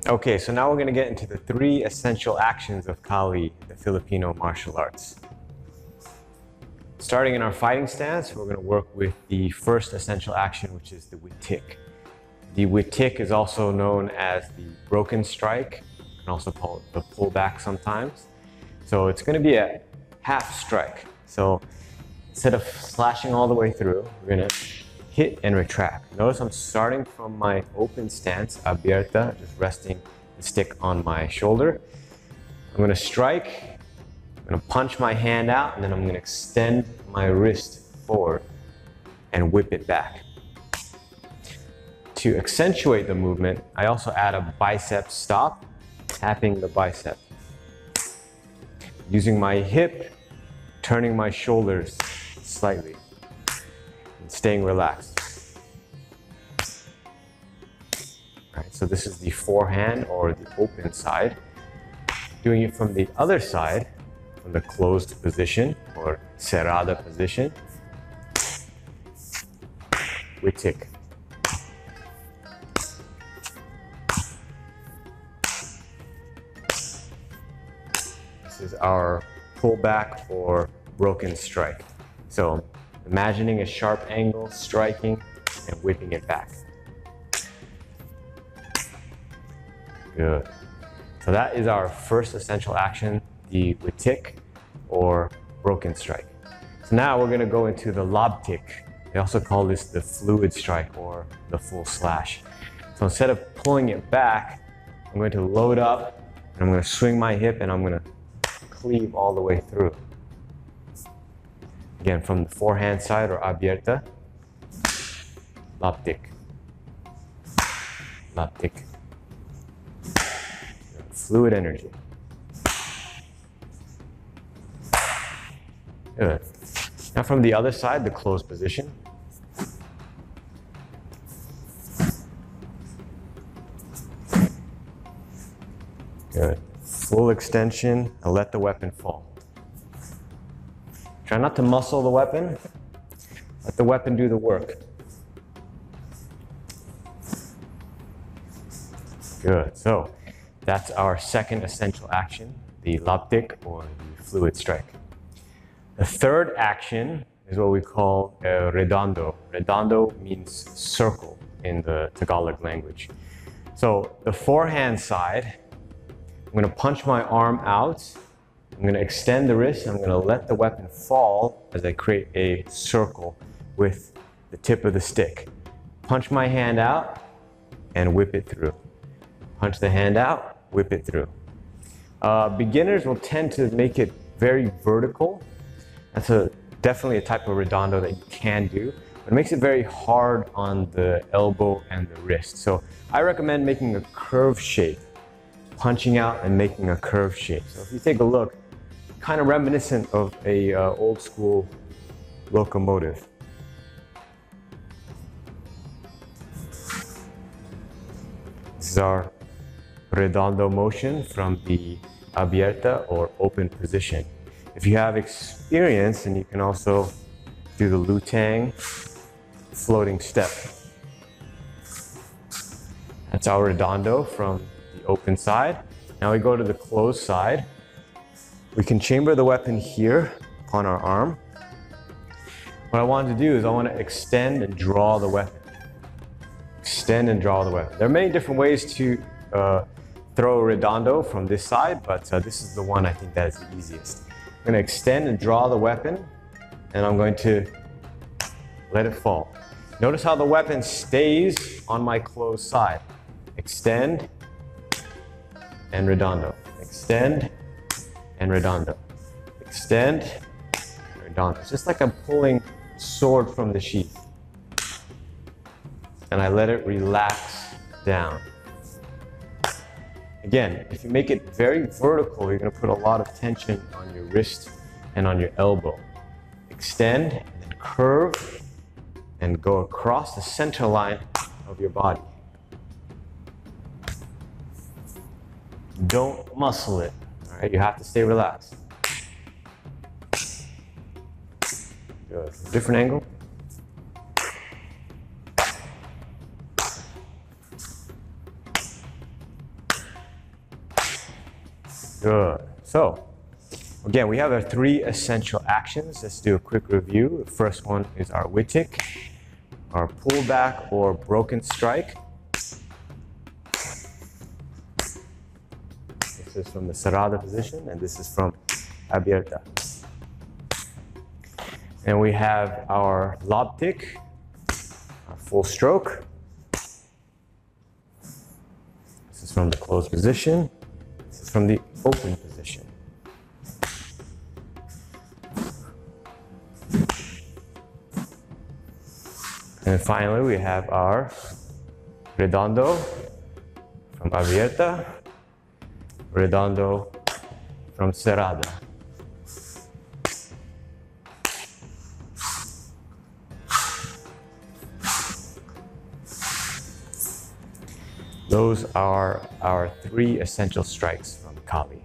Okay, so now we're going to get into the 3 essential actions of Kali, the Filipino martial arts. Starting in our fighting stance, we're going to work with the first essential action, which is the Witik. The Witik is also known as the broken strike. You can also call it the pullback sometimes. So it's going to be a half strike. So instead of slashing all the way through, we're going to hit and retract. Notice I'm starting from my open stance, abierta, just resting the stick on my shoulder. I'm going to strike, I'm going to punch my hand out, and then I'm going to extend my wrist forward and whip it back. To accentuate the movement, I also add a bicep stop, tapping the bicep. Using my hip, turning my shoulders slightly, and staying relaxed. All right, so this is the forehand or the open side. Doing it from the other side, from the closed position or cerrada position. Witik. This is our pullback or broken strike. So imagining a sharp angle, striking, and whipping it back. Good. So that is our first essential action, the Witik or broken strike. So now we're going to go into the Lobtik. They also call this the fluid strike or the full slash. So instead of pulling it back, I'm going to load up and I'm going to swing my hip and I'm going to cleave all the way through. Again, from the forehand side or abierta, Lobtik, Lobtik. Fluid energy. Good. Now from the other side, the closed position. Good. Full extension and let the weapon fall. Try not to muscle the weapon. Let the weapon do the work. Good. So that's our second essential action, the Lobtik or the fluid strike. The third action is what we call Redondo. Redondo means circle in the Tagalog language. So the forehand side, I'm going to punch my arm out. I'm going to extend the wrist. I'm going to let the weapon fall as I create a circle with the tip of the stick. Punch my hand out and whip it through. Punch the hand out, whip it through. Beginners will tend to make it very vertical. That's definitely a type of redondo that you can do, but it makes it very hard on the elbow and the wrist. So I recommend making a curve shape, punching out and making a curve shape. So if you take a look, kind of reminiscent of a old school locomotive. This is our Redondo motion from the abierta or open position. If you have experience, then you can also do the lutang floating step. That's our Redondo from the open side. Now we go to the closed side. We can chamber the weapon here on our arm. What I want to do is I want to extend and draw the weapon. Extend and draw the weapon. There are many different ways to throw a Redondo from this side, but this is the one I think that is the easiest. I'm going to extend and draw the weapon, and I'm going to let it fall. Notice how the weapon stays on my closed side. Extend and Redondo. Extend and Redondo. Extend and Redondo. It's just like I'm pulling sword from the sheath. And I let it relax down. Again, if you make it very vertical, you're going to put a lot of tension on your wrist and on your elbow. Extend and then curve and go across the center line of your body. Don't muscle it. All right, you have to stay relaxed. Good. Different angle. Good. So, again, we have our 3 essential actions. Let's do a quick review. The first one is our Witik, our pullback or broken strike. This is from the Cerrada position, and this is from Abierta. And we have our Lobtik, our full stroke. This is from the closed position. This is from the open position. And finally, we have our Redondo from Abierta, Redondo from Cerrada. Those are our 3 essential strikes from Kali.